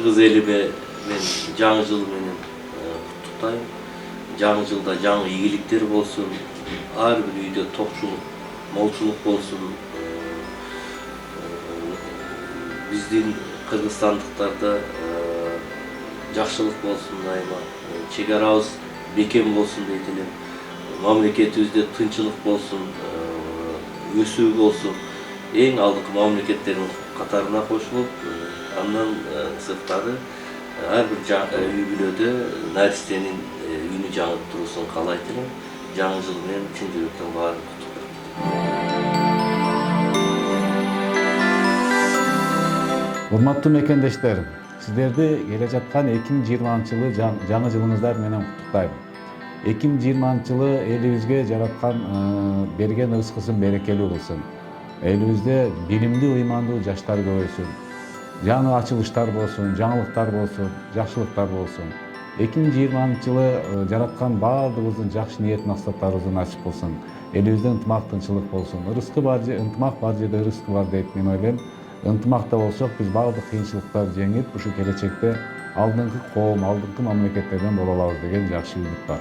кыргыз элиме мен жаңы жыл менен куттуктайм. Жаңы жылда жаңы ийгиликтер болсун, ар бир үйдө токчулук, молчулук болсун. Биздин кыргызстандыктарда жакшылык болсун дайыма, чек арабыз бекем болсун дейт элем. Мамлекетибизде тынчылык болсун, өсүү болсун. Эң алдыңкы мамлекеттердин катарына кошулуп, андан сырткары ар бир үй бүлөдө наристенин үйүнү жаңып туруусун каалайт элем. Жаңы жыл менен чын жүрөктөн баарын куттуктайм. Урматтуу мекендештер, сиздерди келе жаткан 2020-жылы жаңы жылыңыздар менен куттуктайм. 2020-жылы элибизге жараткан берген рызкысын берекелүү кылсын. Элибизде билимдүү, ыймандуу жаштар көбөйсүн. Жаңы ачылыштар болсун, жаңылыктар болсун, жакшылыктар болсун. 2020-жылы жараткан баардыгыбыздын жакшы ниет максаттарыбызды насип кылсын. Элибизде ынтымак, тынччылык болсун. Ынтымак бар жерде рызкы бар дейт, мен ойлойм. Ынтымакта болсок, биз баардык кыйынчылыктарды жеңип, ушу келечекте алдыңкы коом, алдыңкы мамлекеттерден боло алабыз деген жакшы үмүт бар.